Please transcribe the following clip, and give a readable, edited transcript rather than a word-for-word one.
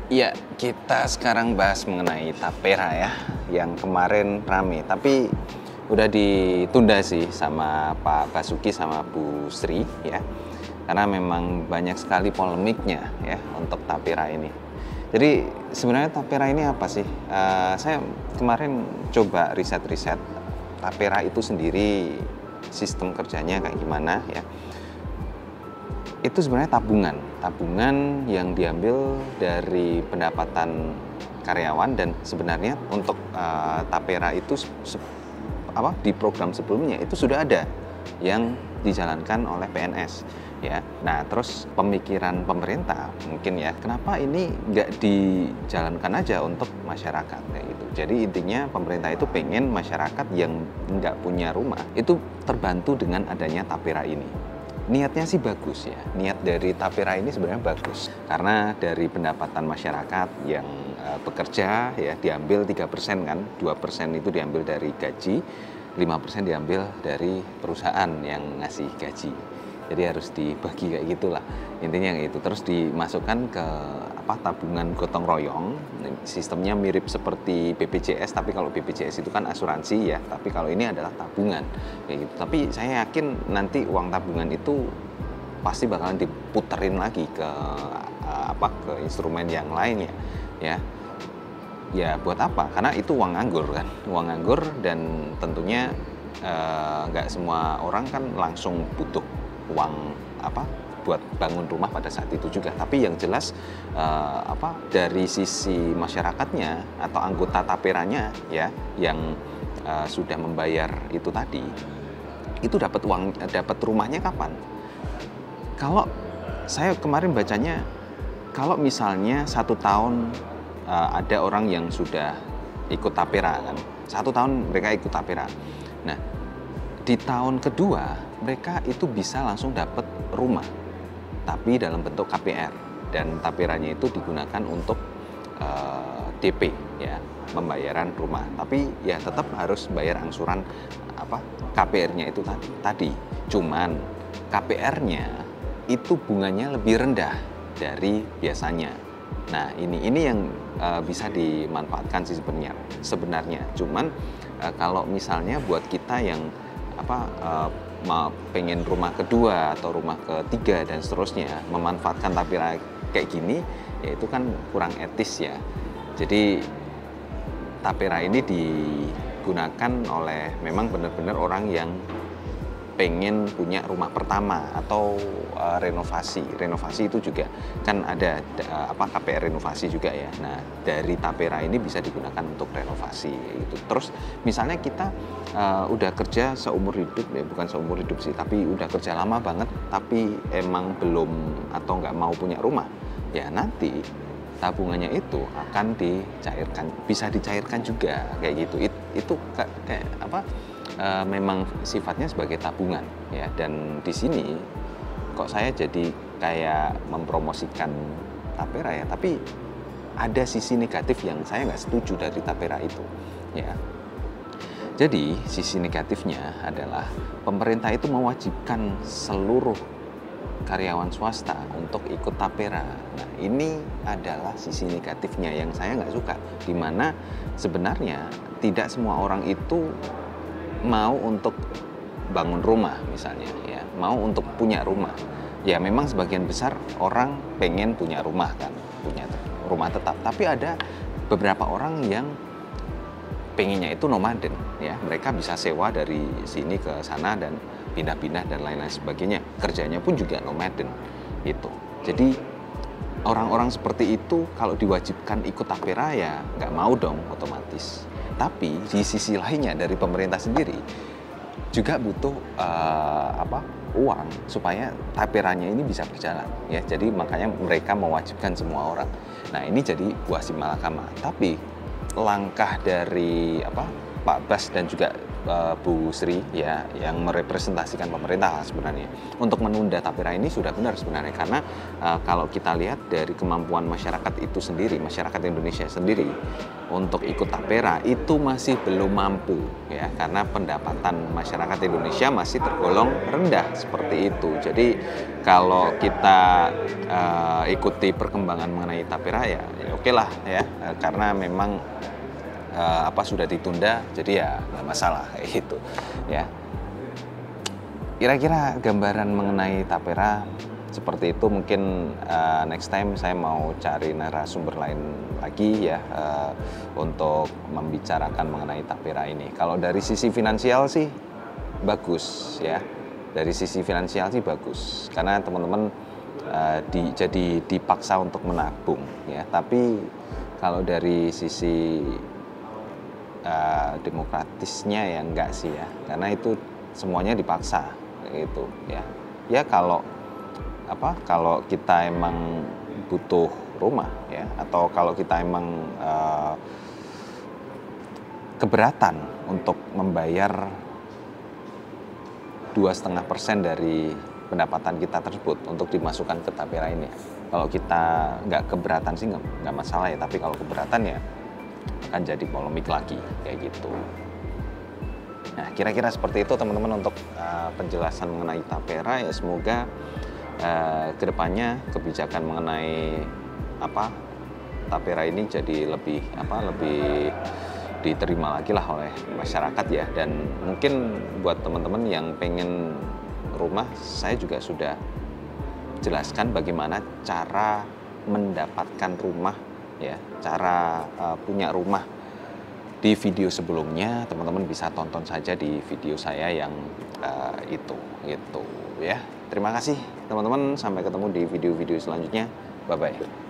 Ya, kita sekarang bahas mengenai tapera ya, yang kemarin rame, tapi udah ditunda sih sama Pak Basuki sama Bu Sri ya, karena memang banyak sekali polemiknya ya untuk tapera ini. Jadi sebenarnya tapera ini apa sih? Saya kemarin coba riset-riset tapera itu sendiri, sistem kerjanya kayak gimana ya. Itu sebenarnya tabungan yang diambil dari pendapatan karyawan, dan sebenarnya untuk tapera itu di program sebelumnya itu sudah ada yang dijalankan oleh PNS ya. Nah, terus pemikiran pemerintah mungkin ya, kenapa ini nggak dijalankan aja untuk masyarakat kayak gitu. Jadi intinya pemerintah itu pengen masyarakat yang nggak punya rumah itu terbantu dengan adanya tapera ini. Niatnya sih bagus ya, niat dari tapera ini sebenarnya bagus. Karena dari pendapatan masyarakat yang bekerja ya diambil 3% kan, 2% itu diambil dari gaji, 5% diambil dari perusahaan yang ngasih gaji. Jadi harus dibagi kayak gitulah. Intinya kayak itu. Terus dimasukkan ke tabungan gotong royong. Sistemnya mirip seperti BPJS, tapi kalau BPJS itu kan asuransi ya, tapi kalau ini adalah tabungan kayak gitu. Tapi saya yakin nanti uang tabungan itu pasti bakalan diputerin lagi ke ke instrumen yang lain ya. Ya buat apa? Karena itu uang nganggur kan, uang nganggur, dan tentunya nggak semua orang kan langsung butuh uang buat bangun rumah pada saat itu juga. Tapi yang jelas dari sisi masyarakatnya atau anggota taperanya ya yang sudah membayar itu tadi, itu dapat rumahnya kapan? Kalau saya kemarin bacanya, kalau misalnya 1 tahun ada orang yang sudah ikut tapera kan, 1 tahun mereka ikut tapera. Nah, di tahun kedua mereka itu bisa langsung dapat rumah, tapi dalam bentuk KPR, dan taperanya itu digunakan untuk DP ya, pembayaran rumah. Tapi ya tetap harus bayar angsuran KPR-nya itu tadi. Cuman KPR-nya itu bunganya lebih rendah dari biasanya. Nah, ini yang bisa dimanfaatkan sih sebenarnya. Cuman kalau misalnya buat kita yang pengen rumah kedua atau rumah ketiga dan seterusnya, memanfaatkan tapera kayak gini, ya itu kan kurang etis ya. Jadi tapera ini digunakan oleh memang benar-benar orang yang pengen punya rumah pertama atau renovasi itu juga kan ada KPR renovasi juga ya. Nah, dari tapera ini bisa digunakan untuk renovasi itu. Terus misalnya kita udah kerja seumur hidup ya, bukan seumur hidup sih, tapi udah kerja lama banget tapi emang belum atau nggak mau punya rumah ya, nanti tabungannya itu akan dicairkan, bisa dicairkan juga kayak gitu. Itu kayak memang sifatnya sebagai tabungan ya. Dan di sini kok saya jadi kayak mempromosikan tapera ya, tapi ada sisi negatif yang saya nggak setuju dari tapera itu ya. Jadi sisi negatifnya adalah pemerintah itu mewajibkan seluruh karyawan swasta untuk ikut tapera. Nah, ini adalah sisi negatifnya yang saya nggak suka, dimana sebenarnya tidak semua orang itu mau untuk bangun rumah misalnya ya, mau untuk punya rumah ya. Memang sebagian besar orang pengen punya rumah kan, punya rumah tetap, tapi ada beberapa orang yang pengennya itu nomaden ya, mereka bisa sewa dari sini ke sana dan pindah-pindah dan lain-lain sebagainya, kerjanya pun juga nomaden itu. Jadi orang-orang seperti itu kalau diwajibkan ikut tapera ya nggak mau dong otomatis. Tapi di sisi lainnya dari pemerintah sendiri juga butuh uang supaya taperanya ini bisa berjalan ya. Jadi makanya mereka mewajibkan semua orang. Nah, ini jadi buah si malakama. Tapi langkah dari Pak Bas dan juga Bu Sri ya yang merepresentasikan pemerintah sebenarnya untuk menunda tapera ini sudah benar sebenarnya, karena kalau kita lihat dari kemampuan masyarakat itu sendiri, masyarakat Indonesia sendiri untuk ikut tapera itu masih belum mampu ya, karena pendapatan masyarakat Indonesia masih tergolong rendah seperti itu. Jadi kalau kita ikuti perkembangan mengenai tapera ya oke lah ya, karena memang sudah ditunda, jadi ya nggak masalah kayak gitu ya. Kira-kira gambaran mengenai tapera seperti itu. Mungkin next time saya mau cari narasumber lain lagi ya untuk membicarakan mengenai tapera ini. Kalau dari sisi finansial sih bagus ya, dari sisi finansial sih bagus, karena teman-teman jadi dipaksa untuk menabung ya. Tapi kalau dari sisi demokratisnya ya enggak sih ya, karena itu semuanya dipaksa gitu ya. Ya kalau kita emang butuh rumah ya, atau kalau kita emang keberatan untuk membayar 2,5% dari pendapatan kita tersebut untuk dimasukkan ke tapera ini, kalau kita nggak keberatan sih nggak masalah ya. Tapi kalau keberatan ya akan jadi polemik lagi kayak gitu. Nah, kira-kira seperti itu teman-teman untuk penjelasan mengenai tapera ya. Semoga kedepannya kebijakan mengenai tapera ini jadi lebih diterima lagi lah oleh masyarakat ya. Dan mungkin buat teman-teman yang pengen rumah, saya juga sudah jelaskan bagaimana cara mendapatkan rumah ya, cara punya rumah di video sebelumnya. Teman-teman bisa tonton saja di video saya yang itu gitu ya. Terima kasih teman-teman, sampai ketemu di video-video selanjutnya. Bye bye.